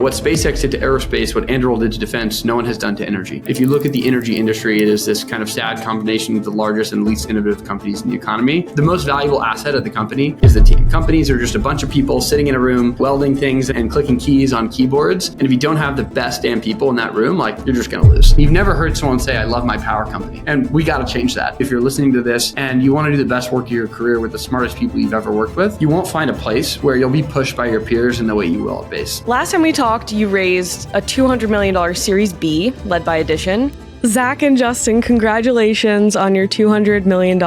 What SpaceX did to aerospace, what Anduril did to defense, no one has done to energy. If you look at the energy industry, it is this kind of sad combination of the largest and least innovative companies in the economy. The most valuable asset of the company is the team. Companies are just a bunch of people sitting in a room, welding things and clicking keys on keyboards. And if you don't have the best damn people in that room, you're just gonna lose. You've never heard someone say, I love my power company. And we gotta change that. If you're listening to this and you wanna do the best work of your career with the smartest people you've ever worked with, you won't find a place where you'll be pushed by your peers in the way you will at Base. Last time we talked, you raised a $200 million Series B, led by Addition. Zach and Justin, congratulations on your $200 million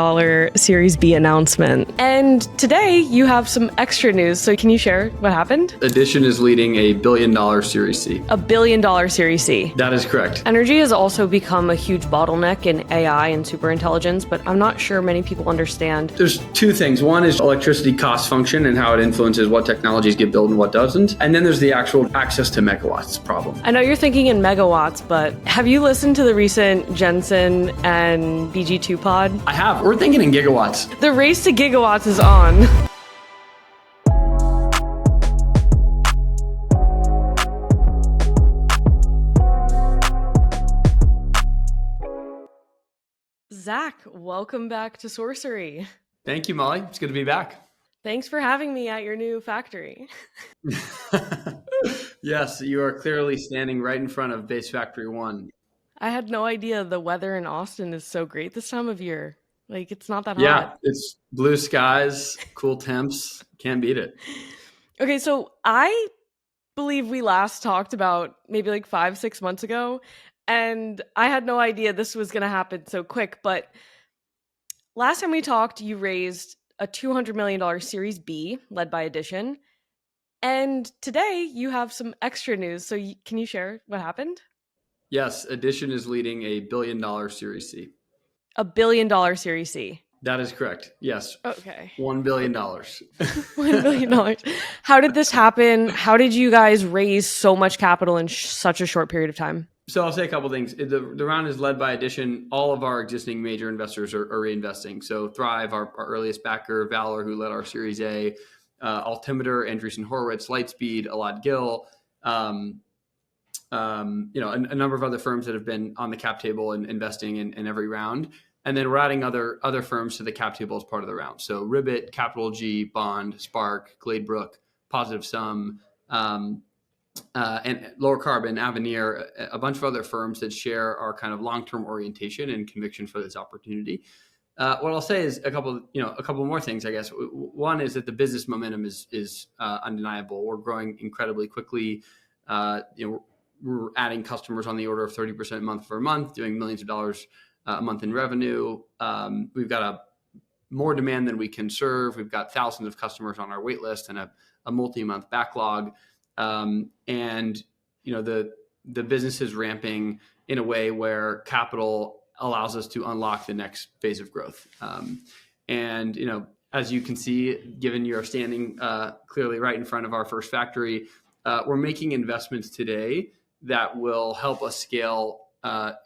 Series B announcement. And today you have some extra news. So can you share what happened? Addition is leading a $1 billion Series C. $1 billion Series C. That is correct. Energy has also become a huge bottleneck in AI and superintelligence, but I'm not sure many people understand. There's two things. One is electricity cost function and how it influences what technologies get built and what doesn't. And then there's the actual access to megawatts problem. I know you're thinking in megawatts, but have you listened to the recent Jensen and BG2 pod? I have. We're thinking in gigawatts. The race to gigawatts is on. Zach, welcome back to Sorcery. Thank you, Molly. It's good to be back. Thanks for having me at your new factory. Yes, you are clearly standing right in front of Base Factory 1. I had no idea the weather in Austin is so great this time of year. It's not that hot. Yeah, it's blue skies, cool temps. Can't beat it. Okay, so I believe we last talked about maybe 5-6 months ago, and I had no idea this was going to happen so quick. But last time we talked, you raised a $200 million Series B, led by Addition. And today you have some extra news. So can you share what happened? Yes, Addition is leading a $1 billion Series C. $1 billion Series C. That is correct. Yes. Okay. $1 billion. $1 billion. How did this happen? How did you guys raise so much capital in such a short period of time? So I'll say a couple of things. The round is led by Addition. All of our existing major investors are reinvesting. So Thrive, our earliest backer, Valor, who led our Series A, Altimeter, Andreessen Horowitz, Lightspeed, Elad Gil, a number of other firms that have been on the cap table and investing in every round. And then we're adding other firms to the cap table as part of the round. So Ribbit, CapitalG, Bond, Spark, Glade Brook, Positive Sum, and Lowercarbon, Avenir, a bunch of other firms that share our kind of long-term orientation and conviction for this opportunity. What I'll say is a couple more things, I guess. One is that the business momentum is undeniable. We're growing incredibly quickly. We're adding customers on the order of 30% month for month, doing millions of dollars a month in revenue. We've got more demand than we can serve. We've got thousands of customers on our waitlist and a multi-month backlog. The business is ramping in a way where capital allows us to unlock the next phase of growth. As you can see, given you're standing clearly right in front of our first factory, we're making investments today that will help us scale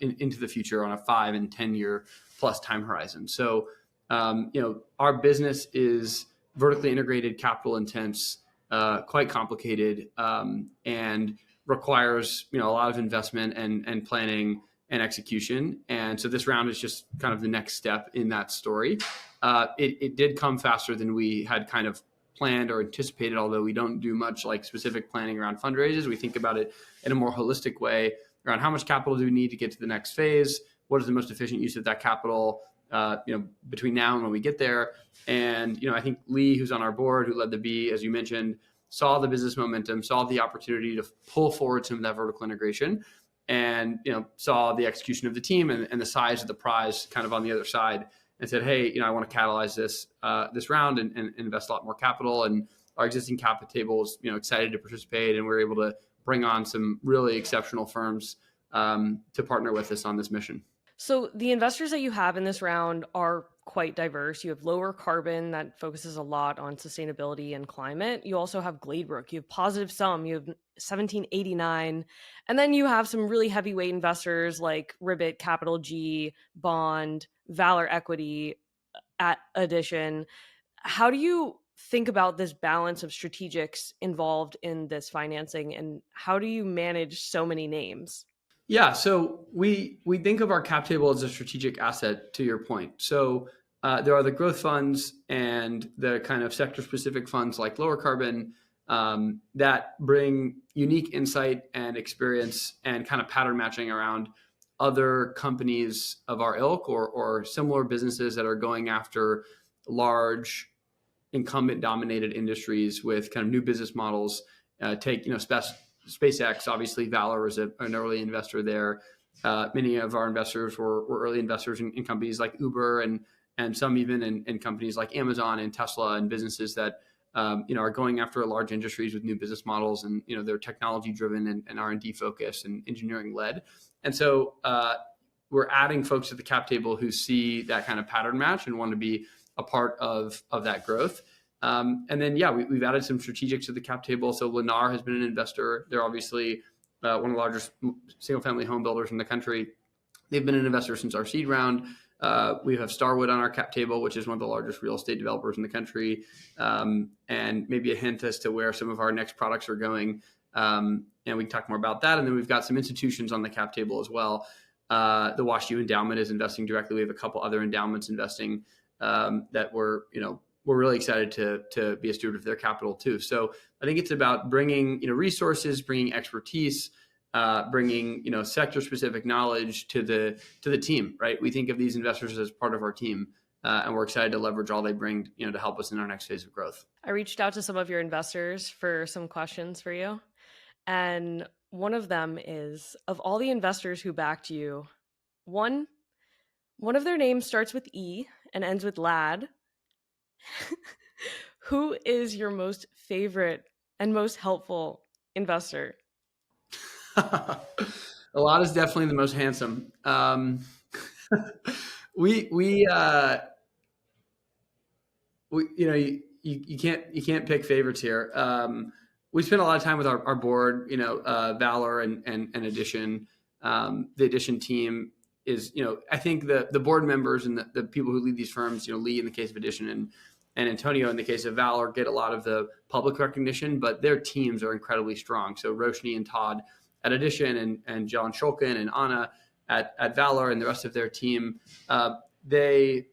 into the future on a 5 and 10 year plus time horizon. So, our business is vertically integrated, capital intense, quite complicated, and requires, a lot of investment and planning and execution. And so this round is just kind of the next step in that story. It did come faster than we had kind of planned or anticipated, although we don't do much specific planning around fundraisers. We think about it in a more holistic way around how much capital do we need to get to the next phase? What is the most efficient use of that capital, between now and when we get there? And, I think Lee, who's on our board, who led the B, as you mentioned, saw the business momentum, saw the opportunity to pull forward some of that vertical integration, and, saw the execution of the team and the size of the prize kind of on the other side, and said, hey, I want to catalyze this round and invest a lot more capital. And our existing cap table is, excited to participate, and we're able to bring on some really exceptional firms to partner with us on this mission. So the investors that you have in this round are quite diverse. You have Lowercarbon that focuses a lot on sustainability and climate. You also have Glade Brook. You have Positive Sum. You have 1789. And then you have some really heavyweight investors like Ribbit, CapitalG, Bond, Valor Equity, at Addition. How do you think about this balance of strategics involved in this financing, and how do you manage so many names? Yeah, so we think of our cap table as a strategic asset. To your point, so there are the growth funds and the kind of sector specific funds like Lowercarbon that bring unique insight and experience and kind of pattern matching around other companies of our ilk or similar businesses that are going after large incumbent dominated industries with kind of new business models. Take SpaceX, obviously Valor is an early investor there. Many of our investors were early investors in companies like Uber and some even in companies like Amazon and Tesla and businesses that are going after large industries with new business models, and they're technology driven and R&D focused and engineering led. And so we're adding folks to the cap table who see that kind of pattern match and want to be a part of that growth. And then, we've added some strategics to the cap table. So Lennar has been an investor. They're obviously one of the largest single family home builders in the country. They've been an investor since our seed round. We have Starwood on our cap table, which is one of the largest real estate developers in the country. And maybe a hint as to where some of our next products are going. And we can talk more about that. And then we've got some institutions on the cap table as well. The WashU Endowment is investing directly. We have a couple other endowments investing that we're really excited to be a steward of their capital too. So I think it's about bringing resources, bringing expertise, bringing sector specific knowledge to the team. Right? We think of these investors as part of our team, and we're excited to leverage all they bring to help us in our next phase of growth. I reached out to some of your investors for some questions for you, and one of them is, of all the investors who backed you, one of their names starts with E and ends with Lad. Who is your most favorite and most helpful investor? Elad is definitely the most handsome. You can't pick favorites here. We spend a lot of time with our board, Valor and Addition. The Addition team is, I think the board members and the people who lead these firms, Lee in the case of Addition and Antonio in the case of Valor, get a lot of the public recognition, but their teams are incredibly strong. So Roshni and Todd at Addition and John Shulkin and Anna at Valor and the rest of their team, they've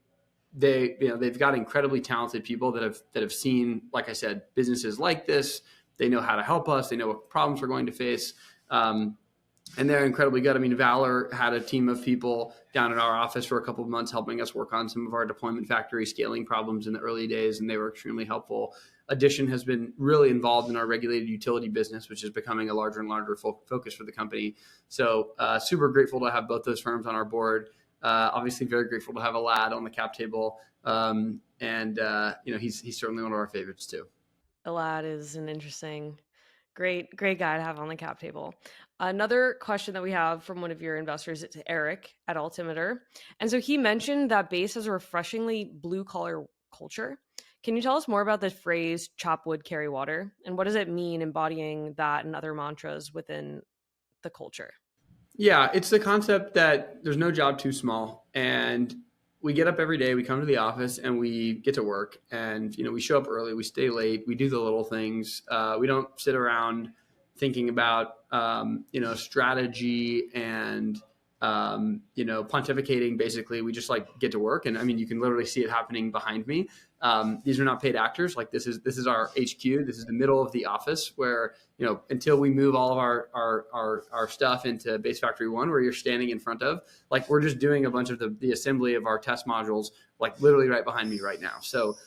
got incredibly talented people that have seen, like I said, businesses like this. They know how to help us. They know what problems we're going to face. And they're incredibly good. I mean, Valor had a team of people down in our office for a couple of months helping us work on some of our deployment factory scaling problems in the early days, and they were extremely helpful. Addition has been really involved in our regulated utility business, which is becoming a larger and larger focus for the company. So super grateful to have both those firms on our board. Obviously very grateful to have Elad on the cap table. He's certainly one of our favorites too. Elad is an interesting, great guy to have on the cap table. Another question that we have from one of your investors, it's Eric at Altimeter. And so he mentioned that Base has a refreshingly blue collar culture. Can you tell us more about the phrase chop wood, carry water? And what does it mean embodying that and other mantras within the culture? Yeah, it's the concept that there's no job too small. And we get up every day, we come to the office and we get to work, and we show up early, we stay late, we do the little things. We don't sit around thinking about strategy and pontificating. Basically, we just get to work. And I mean, you can literally see it happening behind me. These are not paid actors. This is our HQ. This is the middle of the office where, until we move all of our stuff into Base Factory 1, where you're standing in front of, we're just doing a bunch of the assembly of our test modules, literally right behind me right now. So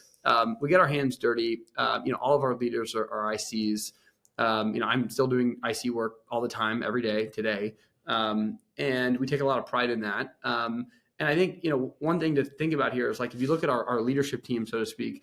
we get our hands dirty. All of our leaders are ICs. I'm still doing IC work all the time, every day today. And we take a lot of pride in that. And I think, one thing to think about here is if you look at our leadership team, so to speak,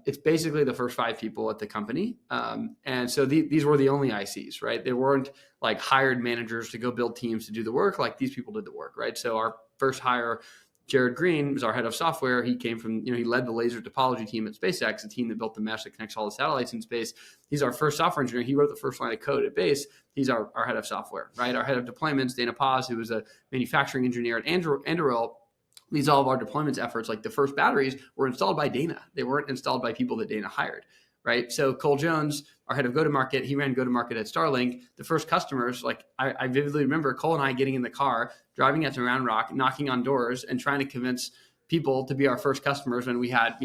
it's basically the first 5 people at the company. And so these were the only ICs, right? They weren't hired managers to go build teams to do the work. These people did the work, right? So our first hire, Jared Green, was our head of software. He came from, he led the laser topology team at SpaceX, the team that built the mesh that connects all the satellites in space. He's our first software engineer. He wrote the first line of code at Base. He's our head of software, right? Our head of deployments, Dana Paz, who was a manufacturing engineer at Anduril, leads all of our deployments efforts. Like the first batteries were installed by Dana. They weren't installed by people that Dana hired, right? So Cole Jones, our head of go-to-market, he ran go-to-market at Starlink. The first customers, like I vividly remember Cole and I getting in the car, driving out to Round Rock, knocking on doors and trying to convince people to be our first customers when we had,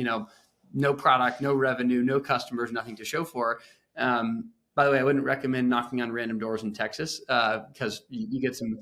no product, no revenue, no customers, nothing to show for. By the way, I wouldn't recommend knocking on random doors in Texas because you get some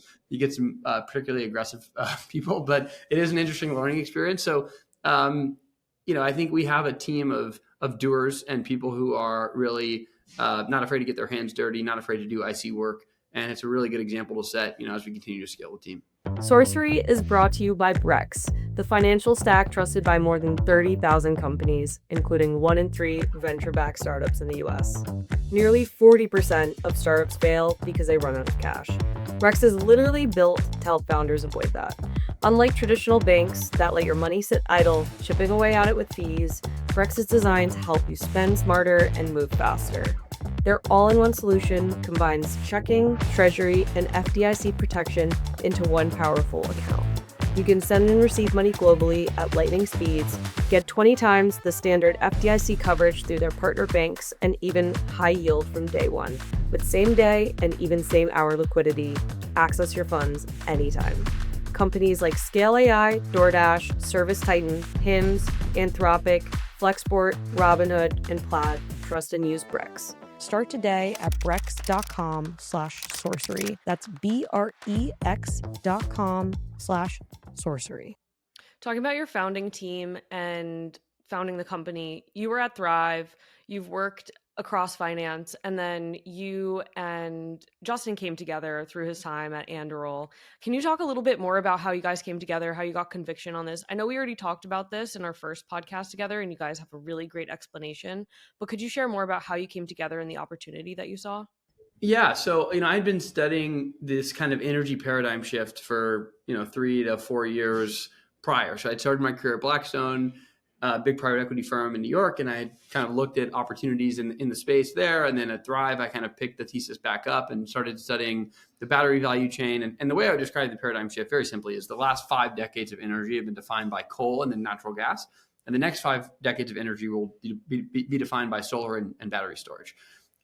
particularly aggressive people. But it is an interesting learning experience. So, I think we have a team of doers and people who are really not afraid to get their hands dirty, not afraid to do IC work, and it's a really good example to set, as we continue to scale the team. Sorcery is brought to you by Brex, the financial stack trusted by more than 30,000 companies, including 1 in 3 venture-backed startups in the US. Nearly 40% of startups fail because they run out of cash. Brex is literally built to help founders avoid that. Unlike traditional banks that let your money sit idle, chipping away at it with fees, Brex is designed to help you spend smarter and move faster. Their all-in-one solution combines checking, treasury, and FDIC protection into one powerful account. You can send and receive money globally at lightning speeds, get 20 times the standard FDIC coverage through their partner banks, and even high yield from day one. With same-day and even same-hour liquidity, access your funds anytime. Companies like Scale AI, DoorDash, ServiceTitan, Hims, Anthropic, Flexport, Robinhood, and Plaid trust and use Brex. Start today at brex.com/sorcery. That's BREX.com/sorcery. Talking about your founding team and founding the company, you were at Thrive, you've worked across finance, and then you and Justin came together through his time at Anduril. Can you talk a little bit more about how you guys came together, how you got conviction on this? I know we already talked about this in our first podcast together, and you guys have a really great explanation, but could you share more about how you came together and the opportunity that you saw? Yeah. So, I'd been studying this kind of energy paradigm shift for, 3 to 4 years prior. So I'd started my career at Blackstone, a big private equity firm in New York, and I had kind of looked at opportunities in the space there. And then at Thrive, I kind of picked the thesis back up and started studying the battery value chain. And the way I would describe the paradigm shift very simply is the last 5 decades of energy have been defined by coal and then natural gas. And the next 5 decades of energy will be defined by solar and battery storage.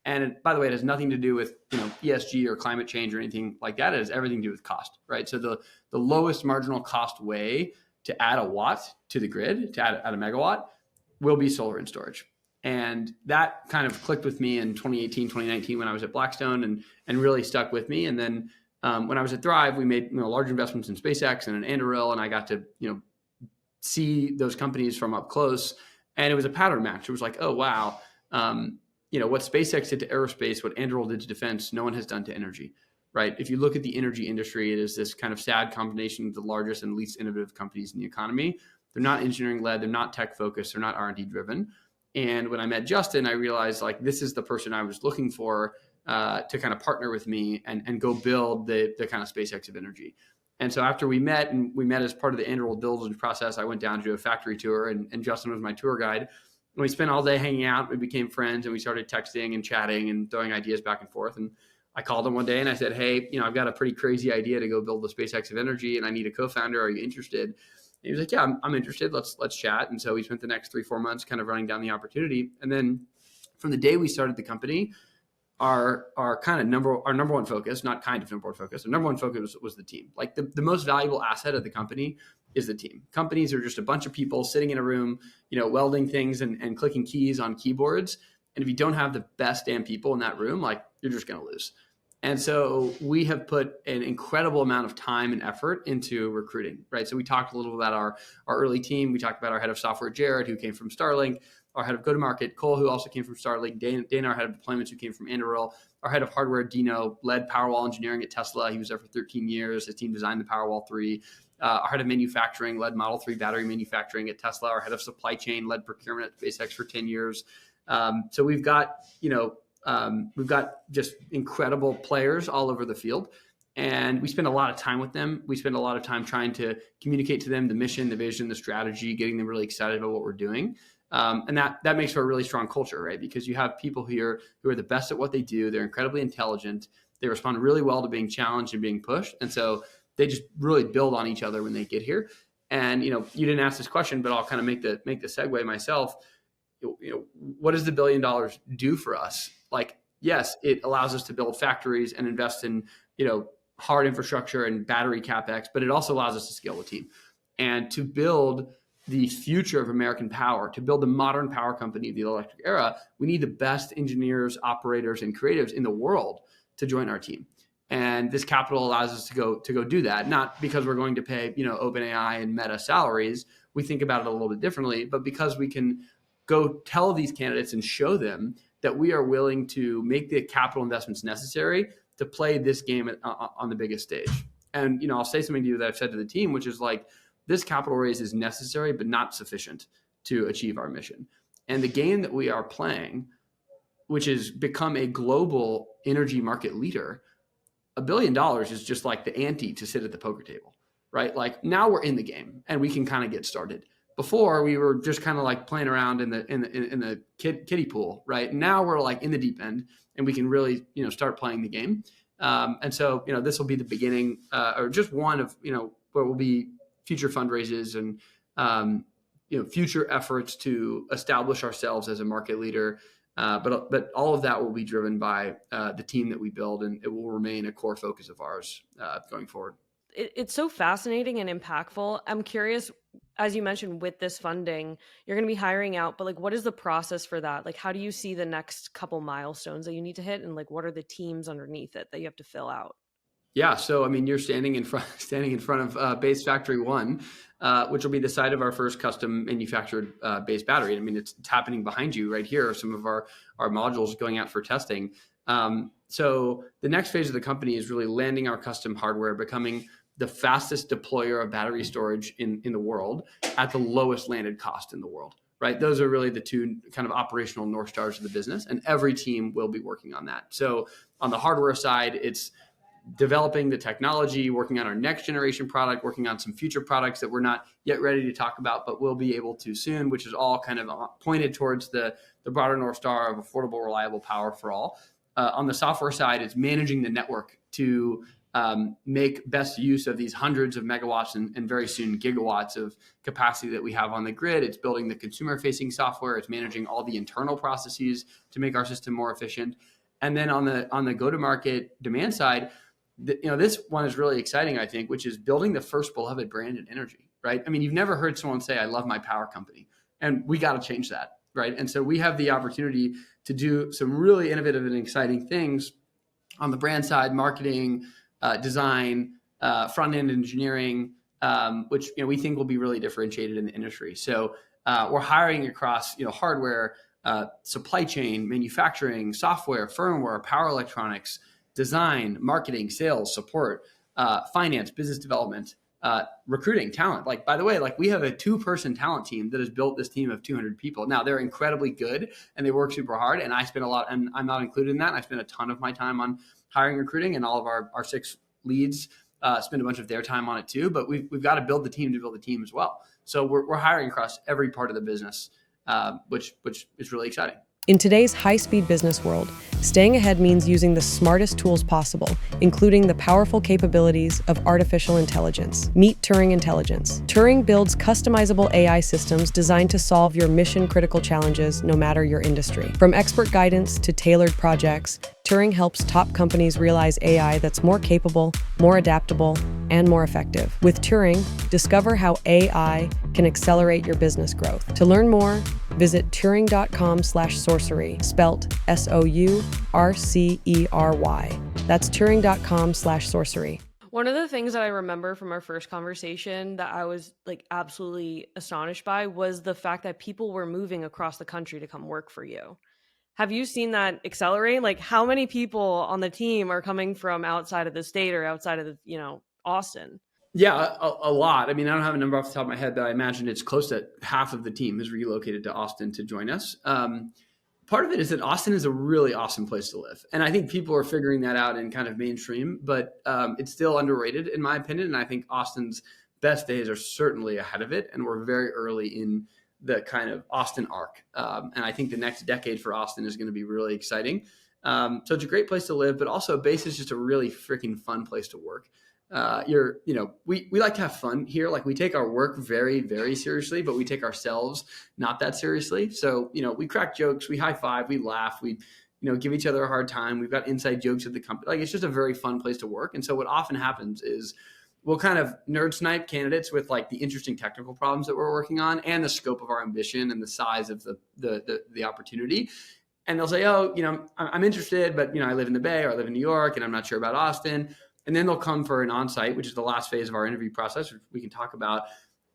And by the way, it has nothing to do with ESG or climate change or anything like that. It has everything to do with cost, right? So the lowest marginal cost way to add a watt to the grid, to add a megawatt, will be solar and storage. And that kind of clicked with me in 2018, 2019 when I was at Blackstone and really stuck with me. And then when I was at Thrive, we made large investments in SpaceX and in Anduril, and I got to see those companies from up close. And it was a pattern match. It was like, oh, wow. What SpaceX did to aerospace, what Anduril did to defense, no one has done to energy, right? If you look at the energy industry, it is this kind of sad combination of the largest and least innovative companies in the economy. They're not engineering led, they're not tech focused, they're not R&D driven. And when I met Justin, I realized this is the person I was looking for to kind of partner with me and go build the kind of SpaceX of energy. And so after we met as part of the Anduril diligence process, I went down to do a factory tour and Justin was my tour guide. And we spent all day hanging out. We became friends and we started texting and chatting and throwing ideas back and forth. And I called him one day and I said, hey, I've got a pretty crazy idea to go build the SpaceX of energy and I need a co-founder. Are you interested? And he was like, yeah, I'm interested. Let's chat. And so we spent the next 3-4 months kind of running down the opportunity. And then from the day we started the company, our number one focus, not kind of number one focus, the number one focus was the team. Like the most valuable asset of the company is the team. Companies are just a bunch of people sitting in a room, welding things and clicking keys on keyboards. And if you don't have the best damn people in that room, you're just going to lose. And so we have put an incredible amount of time and effort into recruiting, right? So we talked a little about our early team. We talked about our head of software, Jared, who came from Starlink, our head of go-to-market, Cole, who also came from Starlink, Dana, our head of deployments, who came from Anduril, our head of hardware, Dino, led Powerwall engineering at Tesla. He was there for 13 years. His team designed the Powerwall 3. Our head of manufacturing led Model 3 battery manufacturing at Tesla. Our head of supply chain led procurement at SpaceX for 10 years. So we've got just incredible players all over the field. And we spend a lot of time with them. We spend a lot of time trying to communicate to them the mission, the vision, the strategy, getting them really excited about what we're doing. And that makes for a really strong culture, right? Because you have people here who are the best at what they do. They're incredibly intelligent. They respond really well to being challenged and being pushed. And so they just really build on each other when they get here. And, you didn't ask this question, but I'll kind of make the segue myself. What does the $1 billion do for us? Like, yes, it allows us to build factories and invest in, hard infrastructure and battery CapEx, but it also allows us to scale the team and to build the future of American power, to build the modern power company of the electric era. We need the best engineers, operators, and creatives in the world to join our team. And this capital allows us to go do that, not because we're going to pay, OpenAI and Meta salaries. We think about it a little bit differently, but because we can go tell these candidates and show them that we are willing to make the capital investments necessary to play this game on the biggest stage. And, I'll say something to you that I've said to the team, which is like, this capital raise is necessary, but not sufficient to achieve our mission. And the game that we are playing, which is become a global energy market leader, $1 billion is just like the ante to sit at the poker table, right? Like, now we're in the game and we can kind of get started. Before, we were just kind of like playing around in the kiddie pool, right? Now we're like in the deep end and we can really, start playing the game. And so, this will be the beginning, or just one of, what will be future fundraisers and, future efforts to establish ourselves as a market leader. But all of that will be driven by the team that we build, and it will remain a core focus of ours going forward. It's so fascinating and impactful. I'm curious, as you mentioned, with this funding, you're going to be hiring out, but like, what is the process for that? Like, how do you see the next couple milestones that you need to hit? And like, what are the teams underneath it that you have to fill out? Yeah. So, I mean, you're standing in front of Base Factory 1, which will be the site of our first custom manufactured base battery. I mean, it's happening behind you right here. Some of our modules going out for testing. So the next phase of the company is really landing our custom hardware, becoming the fastest deployer of battery storage in the world at the lowest landed cost in the world, right? Those are really the two kind of operational North Stars of the business, and every team will be working on that. So on the hardware side, it's developing the technology, working on our next generation product, working on some future products that we're not yet ready to talk about, but we'll be able to soon, which is all kind of pointed towards the broader North Star of affordable, reliable power for all. On the software side, it's managing the network to make best use of these hundreds of megawatts and very soon gigawatts of capacity that we have on the grid. It's building the consumer-facing software. It's managing all the internal processes to make our system more efficient. And then on the go-to-market demand side, this one is really exciting, I think, which is building the first beloved brand in energy, right? I mean, you've never heard someone say, "I love my power company," and we got to change that, right? And so we have the opportunity to do some really innovative and exciting things on the brand side, marketing, design, front-end engineering, which we think will be really differentiated in the industry. So we're hiring across hardware, supply chain, manufacturing, software, firmware, power electronics, design, marketing, sales, support, finance, business development, recruiting, talent. Like, by the way, like, we have a 2-person talent team that has built this team of 200 people. Now, they're incredibly good and they work super hard, and I spend a lot, and I'm not included in that. I spend a ton of my time on hiring, recruiting, and all of our 6 leads spend a bunch of their time on it too. But we've got to build the team to build the team as well. So we're hiring across every part of the business, which is really exciting. In today's high-speed business world, staying ahead means using the smartest tools possible, including the powerful capabilities of artificial intelligence. Meet Turing Intelligence. Turing builds customizable AI systems designed to solve your mission-critical challenges, no matter your industry. From expert guidance to tailored projects, Turing helps top companies realize AI that's more capable, more adaptable, and more effective. With Turing, discover how AI can accelerate your business growth. To learn more, visit turing.com/sorcery, spelt SOURCERY. That's turing.com/sorcery. One of the things that I remember from our first conversation that I was like absolutely astonished by was the fact that people were moving across the country to come work for you. Have you seen that accelerate? Like, how many people on the team are coming from outside of the state or outside of the, Austin? Yeah, a lot. I mean, I don't have a number off the top of my head, but I imagine it's close to half of the team has relocated to Austin to join us. Part of it is that Austin is a really awesome place to live. And I think people are figuring that out in kind of mainstream, but it's still underrated in my opinion. And I think Austin's best days are certainly ahead of it. And we're very early in the kind of Austin arc. And I think the next decade for Austin is going to be really exciting. So it's a great place to live, but also Base is just a really freaking fun place to work. we like to have fun here. Like we take our work very, very seriously, but we take ourselves not that seriously. So, we crack jokes, we high five, we laugh, we, give each other a hard time. We've got inside jokes at the company. Like it's just a very fun place to work. And so what often happens is we'll kind of nerd snipe candidates with like the interesting technical problems that we're working on and the scope of our ambition and the size of the opportunity. And they'll say, oh, I'm interested, but I live in the Bay or I live in New York and I'm not sure about Austin. And then they'll come for an onsite, which is the last phase of our interview process, which we can talk about,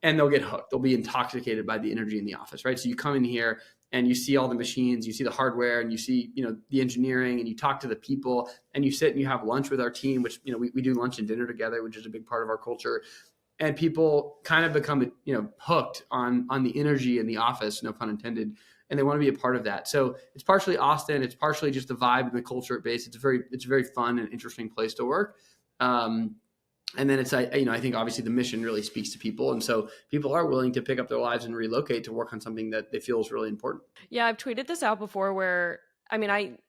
and they'll get hooked. They'll be intoxicated by the energy in the office, right? So you come in here and you see all the machines, you see the hardware, and you see, the engineering, and you talk to the people, and you sit and you have lunch with our team, which, we do lunch and dinner together, which is a big part of our culture. And people kind of become, hooked on the energy in the office, no pun intended, and they want to be a part of that. So it's partially Austin, it's partially just the vibe and the culture at base. It's a very fun and interesting place to work. And then it's, I think obviously the mission really speaks to people. And so people are willing to pick up their lives and relocate to work on something that they feel is really important. Yeah, I've tweeted this out before where,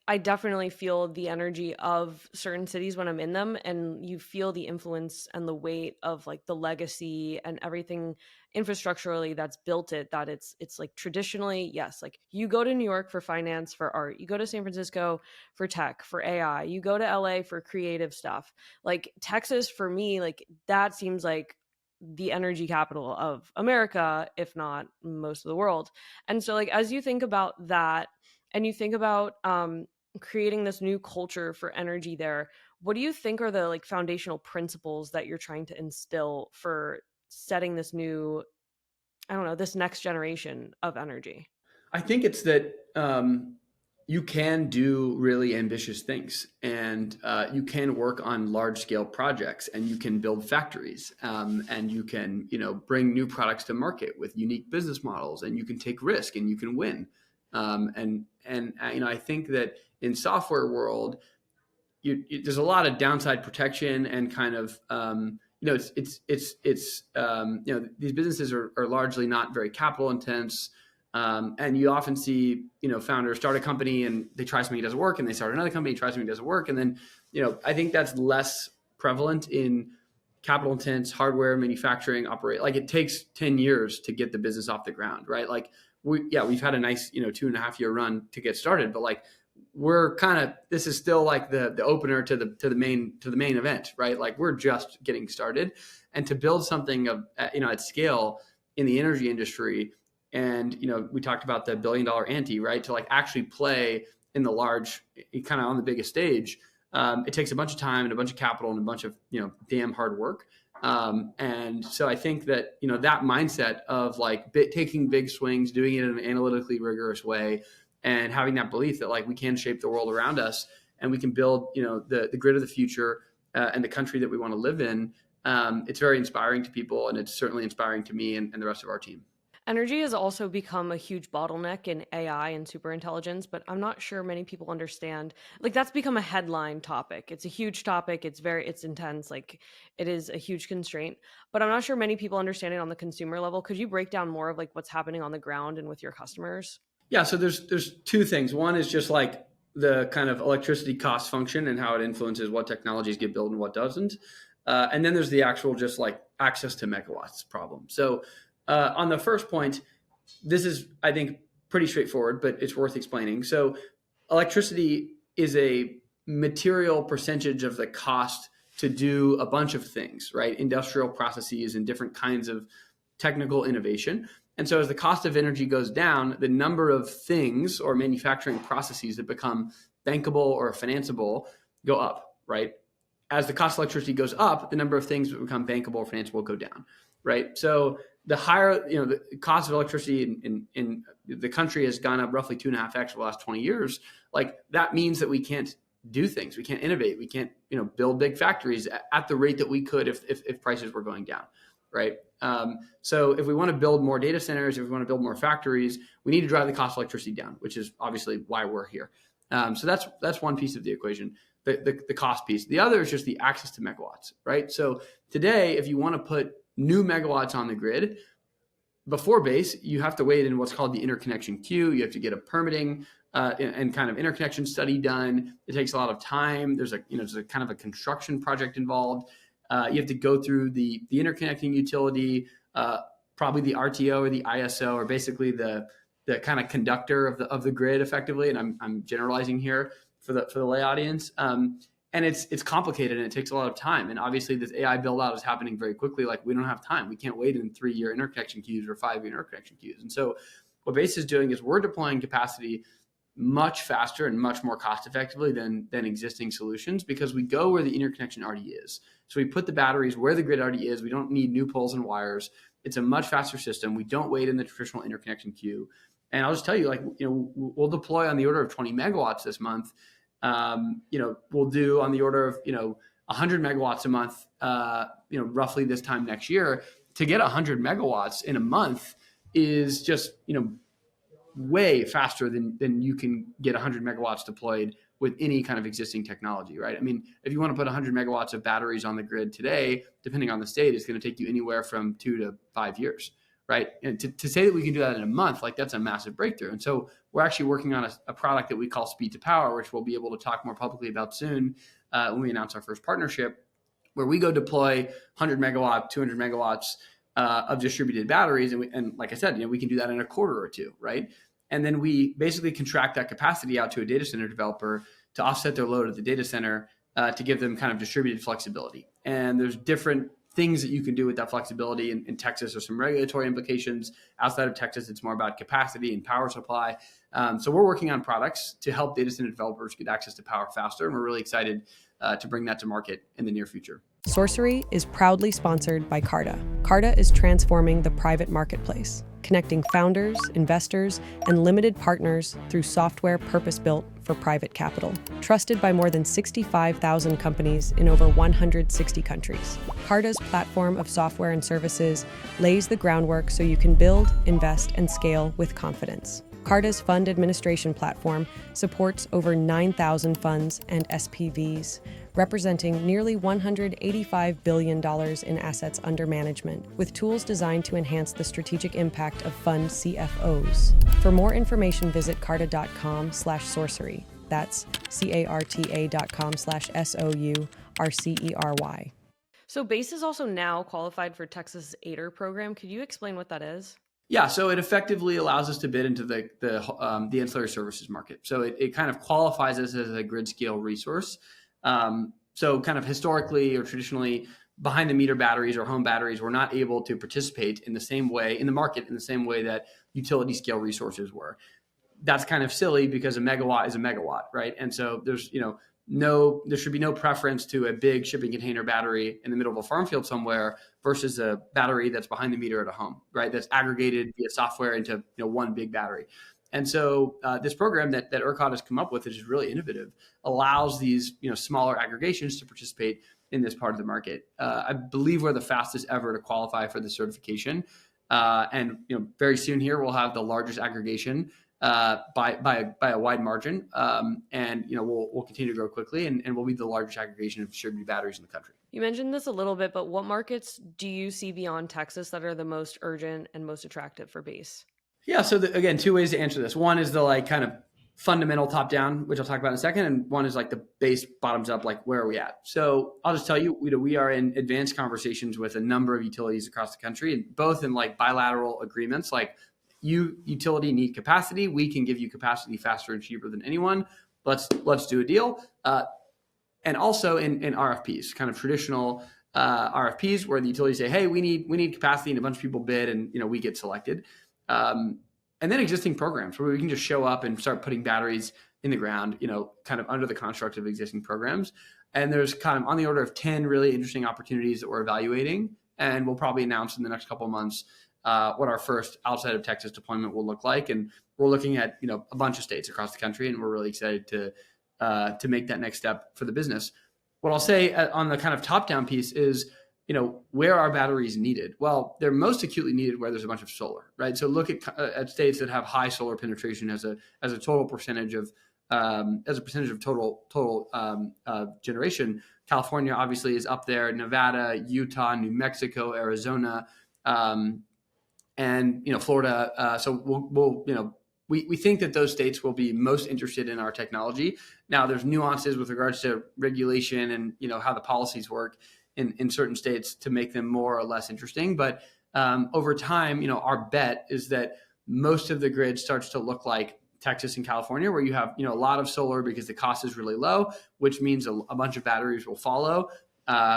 I definitely feel the energy of certain cities when I'm in them, and you feel the influence and the weight of like the legacy and everything infrastructurally that's built it, that it's like traditionally, yes, like you go to New York for finance, for art, you go to San Francisco for tech, for AI, you go to LA for creative stuff. Like Texas for me, like that seems like the energy capital of America, if not most of the world. And so like as you think about that, and you think about creating this new culture for energy there, what do you think are the like foundational principles that you're trying to instill for setting this new, this next generation of energy? I think it's that you can do really ambitious things, and you can work on large scale projects, and you can build factories, and you can, bring new products to market with unique business models, and you can take risk and you can win. I think that in software world, there's a lot of downside protection and kind of, these businesses are largely not very capital intense. And you often see, founders start a company and they try something that doesn't work, and they start another company, try something that doesn't work. And then, I think that's less prevalent in capital intense hardware manufacturing operate. Like it takes 10 years to get the business off the ground, right? Like we've had a nice, 2.5-year run to get started, but like this is still like the opener to the main event, right? Like we're just getting started, and to build something at scale in the energy industry. And, we talked about the $1 billion ante, right? To like actually play in the large, kind of on the biggest stage. It takes a bunch of time and a bunch of capital and a bunch of, damn hard work. And so I think that, that mindset of like taking big swings, doing it in an analytically rigorous way, and having that belief that like we can shape the world around us, and we can build, the grid of the future and the country that we want to live in. It's very inspiring to people, and it's certainly inspiring to me and the rest of our team. Energy has also become a huge bottleneck in AI and superintelligence, but I'm not sure many people understand. Like that's become a headline topic. It's a huge topic. It's intense. Like it is a huge constraint, but I'm not sure many people understand it on the consumer level. Could you break down more of like what's happening on the ground and with your customers? Yeah. So there's two things. One is just like the kind of electricity cost function and how it influences what technologies get built and what doesn't. And then there's the actual just like access to megawatts problem. So on the first point, this is, I think, pretty straightforward, but it's worth explaining. So electricity is a material percentage of the cost to do a bunch of things, right? Industrial processes and different kinds of technical innovation. And so as the cost of energy goes down, the number of things or manufacturing processes that become bankable or financeable go up, right? As the cost of electricity goes up, the number of things that become bankable or financeable go down, right? So the higher, the cost of electricity in the country has gone up roughly 2.5x over the last 20 years. Like that means that we can't do things. We can't innovate. We can't, build big factories at the rate that we could if prices were going down, right? So if we want to build more data centers, if we want to build more factories, we need to drive the cost of electricity down, which is obviously why we're here. So that's one piece of the equation, the cost piece. The other is just the access to megawatts, right? So today, if you want to put new megawatts on the grid, before base, you have to wait in what's called the interconnection queue. You have to get a permitting and kind of interconnection study done. It takes a lot of time. There's a kind of a construction project involved. You have to go through the interconnecting utility, probably the RTO or the ISO, or basically the kind of conductor of the grid effectively. And I'm generalizing here for the lay audience. And it's complicated and it takes a lot of time. And obviously this AI build out is happening very quickly. Like we don't have time. We can't wait in 3-year interconnection queues or 5-year interconnection queues. And so what Base is doing is we're deploying capacity much faster and much more cost effectively than existing solutions, because we go where the interconnection already is. So we put the batteries where the grid already is. We don't need new poles and wires. It's a much faster system. We don't wait in the traditional interconnection queue. And I'll just tell you, like, we'll deploy on the order of 20 megawatts this month. We'll do on the order of 100 megawatts a month, roughly this time next year. To get 100 megawatts in a month is just way faster than you can get 100 megawatts deployed with any kind of existing technology, right? I mean, if you want to put 100 megawatts of batteries on the grid today, depending on the state, it's going to take you anywhere from 2 to 5 years, right? And to say that we can do that in a month, like that's a massive breakthrough. And so we're actually working on a product that we call Speed to Power, which we'll be able to talk more publicly about soon when we announce our first partnership, where we go deploy 100 megawatt, 200 megawatts of distributed batteries. And like I said, we can do that in a quarter or two, right? And then we basically contract that capacity out to a data center developer to offset their load at the data center to give them kind of distributed flexibility. And there's different things that you can do with that flexibility. In Texas, there's some regulatory implications. Outside of Texas, it's more about capacity and power supply. So we're working on products to help data center developers get access to power faster. And we're really excited to bring that to market in the near future. Sorcery is proudly sponsored by Carta. Carta is transforming the private marketplace, connecting founders, investors, and limited partners through software purpose-built for private capital. Trusted by more than 65,000 companies in over 160 countries. Carta's platform of software and services lays the groundwork so you can build, invest, and scale with confidence. Carta's fund administration platform supports over 9,000 funds and SPVs, representing nearly $185 billion in assets under management, with tools designed to enhance the strategic impact of fund CFOs. For more information, visit carta.com/sorcery. That's carta.com/SOURCERY. So Base is also now qualified for Texas ADER program. Could you explain what that is? Yeah, so it effectively allows us to bid into the ancillary services market. So it kind of qualifies us as a grid scale resource. So kind of historically or traditionally, behind the meter batteries or home batteries were not able to participate in the same way in the market in the same way that utility scale resources were. That's kind of silly because a megawatt is a megawatt, right? And so there's there should be no preference to a big shipping container battery in the middle of a farm field somewhere versus a battery that's behind the meter at a home, right? That's aggregated via software into one big battery. And so this program that ERCOT has come up with, which is really innovative, allows these smaller aggregations to participate in this part of the market. I believe we're the fastest ever to qualify for the certification, and very soon here we'll have the largest aggregation by a wide margin, and we'll continue to grow quickly, and we'll be the largest aggregation of distributed batteries in the country. You mentioned this a little bit, but what markets do you see beyond Texas that are the most urgent and most attractive for Base? Yeah, so again, two ways to answer this. One is the kind of fundamental top down, which I'll talk about in a second, and one is the base bottoms up, where are we at? So I'll just tell you, we are in advanced conversations with a number of utilities across the country, and both in bilateral agreements, you utility need capacity. We can give you capacity faster and cheaper than anyone. Let's do a deal. And also in RFPs, kind of traditional RFPs where the utilities say, hey, we need capacity, and a bunch of people bid, and we get selected. And then existing programs where we can just show up and start putting batteries in the ground, kind of under the construct of existing programs. And there's kind of on the order of 10 really interesting opportunities that we're evaluating. And we'll probably announce in the next couple of months what our first outside of Texas deployment will look like. And we're looking at, a bunch of states across the country, and we're really excited to make that next step for the business. What I'll say on the kind of top-down piece is, where are batteries needed? Well, they're most acutely needed where there's a bunch of solar, right? So look at states that have high solar penetration as a total percentage of total generation. California obviously is up there. Nevada, Utah, New Mexico, Arizona, and Florida. So we think that those states will be most interested in our technology. Now, there's nuances with regards to regulation and how the policies work in certain states to make them more or less interesting. But over time, our bet is that most of the grid starts to look like Texas and California, where you have a lot of solar because the cost is really low, which means a bunch of batteries will follow,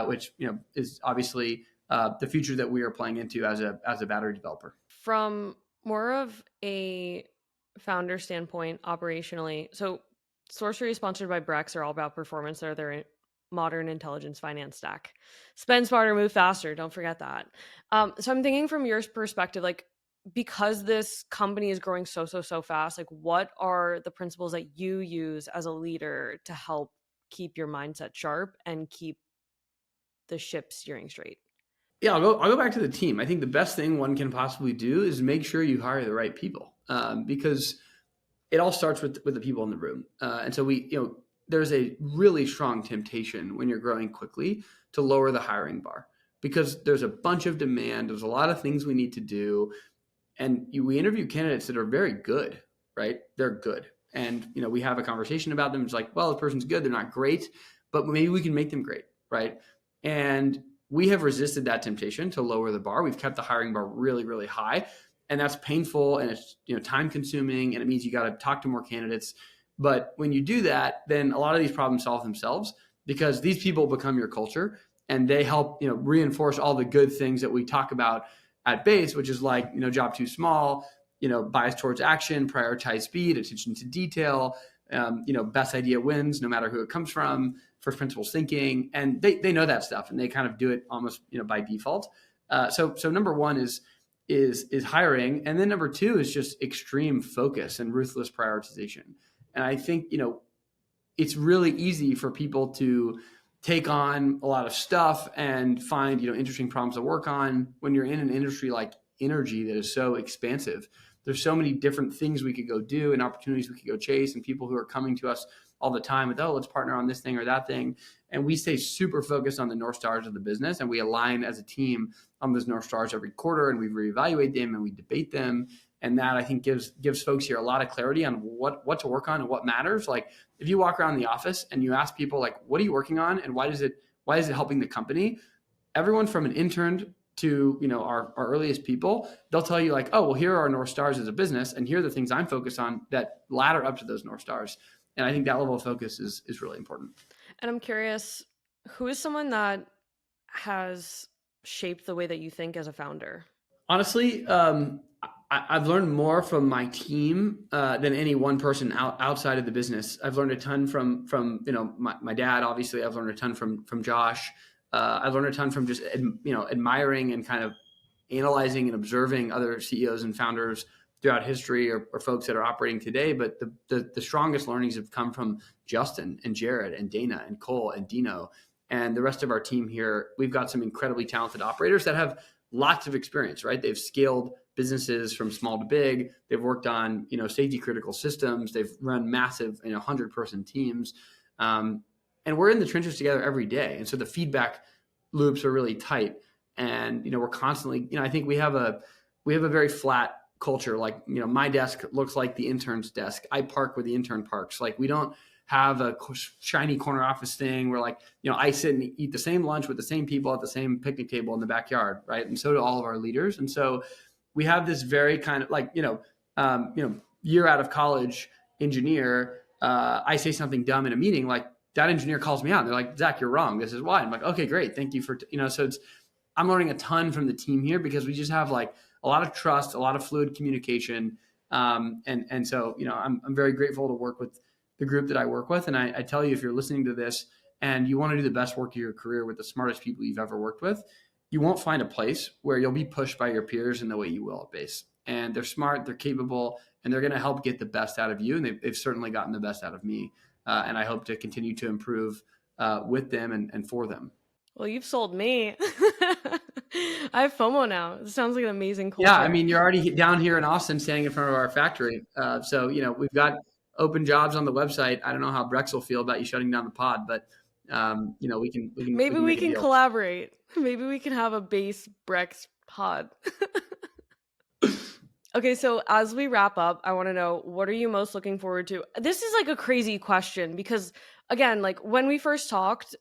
which is obviously the future that we are playing into as a battery developer. From more of a founder standpoint, operationally, so Sorcery is sponsored by Brex are all about performance. They're their modern intelligence finance stack. Spend smarter, move faster. Don't forget that. So I'm thinking from your perspective, like, because this company is growing so fast, like, what are the principles that you use as a leader to help keep your mindset sharp and keep the ship steering straight? Yeah, I'll go back to the team. I think the best thing one can possibly do is make sure you hire the right people, because it all starts with the people in the room. And so there's a really strong temptation when you're growing quickly to lower the hiring bar, because there's a bunch of demand. There's a lot of things we need to do. And we interview candidates that are very good, right? They're good. And, we have a conversation about them. It's like, well, this person's good. They're not great, but maybe we can make them great, right? And we have resisted that temptation to lower the bar. We've kept the hiring bar really, really high. And that's painful, and it's time consuming, and it means you got to talk to more candidates. But when you do that, then a lot of these problems solve themselves, because these people become your culture, and they help reinforce all the good things that we talk about at Base, which is like job too small, bias towards action, prioritize speed, attention to detail, best idea wins no matter who it comes from, first principles thinking, and they know that stuff, and they kind of do it almost by default. So number one is hiring, and then number two is just extreme focus and ruthless prioritization. And I think it's really easy for people to take on a lot of stuff and find interesting problems to work on when you're in an industry like energy that is so expansive. There's so many different things we could go do and opportunities we could go chase, and people who are coming to us all the time with, let's partner on this thing or that thing. And we stay super focused on the North Stars of the business, and we align as a team on those North Stars every quarter, and we reevaluate them and we debate them. And that, I think, gives folks here a lot of clarity on what to work on and what matters. Like, if you walk around the office and you ask people, like, what are you working on and why is it helping the company? Everyone from an intern to our earliest people, they'll tell you, like, oh, well, here are our North Stars as a business, and here are the things I'm focused on that ladder up to those North Stars. And I think that level of focus is really important. And I'm curious, who is someone that has shaped the way that you think as a founder? Honestly, I've learned more from my team than any one person outside of the business. I've learned a ton from my dad. Obviously, I've learned a ton from Josh. I've learned a ton from just admiring and kind of analyzing and observing other CEOs and founders throughout history, or folks that are operating today. But the strongest learnings have come from Justin and Jared and Dana and Cole and Dino and the rest of our team here. We've got some incredibly talented operators that have lots of experience, right? They've scaled businesses from small to big. They've worked on, safety critical systems. They've run massive, 100-person teams. And we're in the trenches together every day. And so the feedback loops are really tight. And, we're constantly, I think we have a very flat culture. Like, my desk looks like the intern's desk. I park where the intern parks. Like, we don't have a shiny corner office thing where, like, I sit and eat the same lunch with the same people at the same picnic table in the backyard, right? And so do all of our leaders. And so we have this very kind of like, year out of college engineer. I say something dumb in a meeting, like that engineer calls me out and they're like, Zach, you're wrong. This is why. I'm like, okay, great. Thank you for, so I'm learning a ton from the team here, because we just have like a lot of trust, a lot of fluid communication. And so, I'm very grateful to work with the group that I work with. And I tell you, if you're listening to this and you want to do the best work of your career with the smartest people you've ever worked with, you won't find a place where you'll be pushed by your peers in the way you will at Base. And they're smart, they're capable, and they're going to help get the best out of you. And they've certainly gotten the best out of me. And I hope to continue to improve with them and for them. Well, you've sold me. I have FOMO now. It sounds like an amazing culture. Yeah, I mean, you're already down here in Austin standing in front of our factory. So, we've got open jobs on the website. I don't know how Brex will feel about you shutting down the pod, but, we can Maybe we can collaborate. Maybe we can have a Base Brex pod. Okay, so as we wrap up, I want to know, what are you most looking forward to? This is like a crazy question because, again, like when we first talked,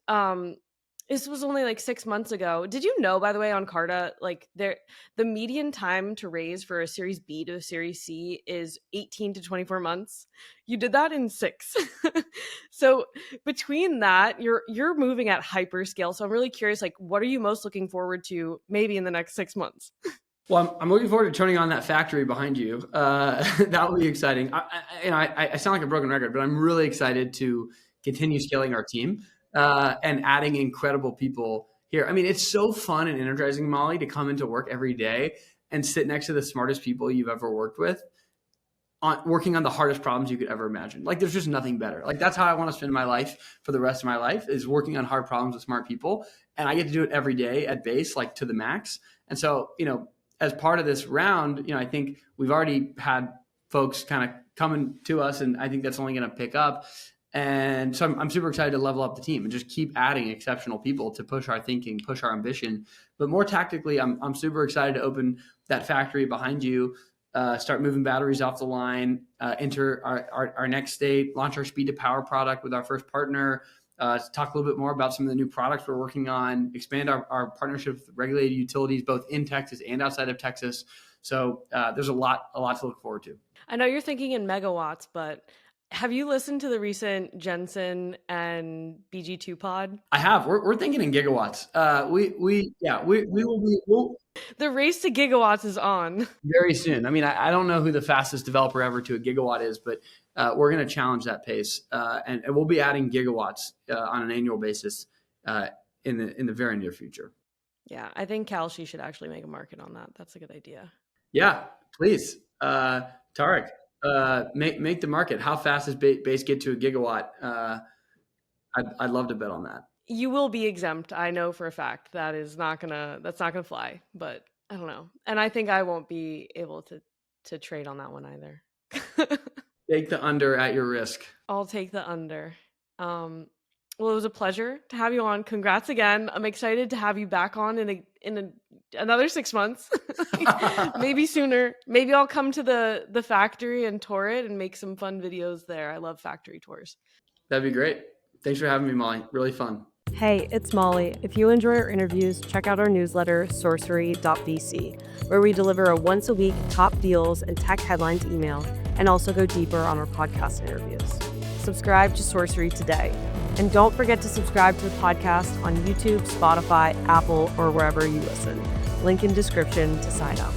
This was only like 6 months ago. Did you know, by the way, on Carta, like the median time to raise for a Series B to a Series C is 18 to 24 months? You did that in 6. So between that, you're moving at hyperscale. So I'm really curious, like, what are you most looking forward to maybe in the next 6 months? Well, I'm looking forward to turning on that factory behind you. That will be exciting. I sound like a broken record, but I'm really excited to continue scaling our team and adding incredible people here. I mean, it's so fun and energizing, Molly, to come into work every day and sit next to the smartest people you've ever worked with, working on the hardest problems you could ever imagine. Like, there's just nothing better. Like, that's how I want to spend my life for the rest of my life, is working on hard problems with smart people. And I get to do it every day at base, like to the max. And so, as part of this round, I think we've already had folks kind of coming to us, and I think that's only going to pick up. And so I'm super excited to level up the team and just keep adding exceptional people to push our thinking, push our ambition. But more tactically, I'm super excited to open that factory behind you, start moving batteries off the line, enter our next state, launch our speed to power product with our first partner, talk a little bit more about some of the new products we're working on, expand our partnership with regulated utilities, both in Texas and outside of Texas. So there's a lot to look forward to. I know you're thinking in megawatts, but have you listened to the recent Jensen and BG2 pod? I have. We're thinking in gigawatts. We will be. The race to gigawatts is on Very soon. I mean, I don't know who the fastest developer ever to a gigawatt is, but we're going to challenge that pace, and we'll be adding gigawatts on an annual basis in the very near future. Yeah, I think CalShe should actually make a market on that. That's a good idea. Yeah, please, Tarek. Make the market. How fast does base get to a gigawatt? I'd love to bet on that. You will be exempt. I know for a fact that's not gonna fly, but I don't know. And I think I won't be able to trade on that one either. Take the under at your risk. I'll take the under. Well, it was a pleasure to have you on. Congrats again. I'm excited to have you back on in another 6 months, maybe sooner. Maybe I'll come to the factory and tour it and make some fun videos there. I love factory tours. That'd be great. Thanks for having me, Molly. Really fun. Hey, it's Molly. If you enjoy our interviews, check out our newsletter, sorcery.vc, where we deliver a once-a-week top deals and tech headlines email, and also go deeper on our podcast interviews. Subscribe to Sorcery today. And don't forget to subscribe to the podcast on YouTube, Spotify, Apple, or wherever you listen. Link in description to sign up.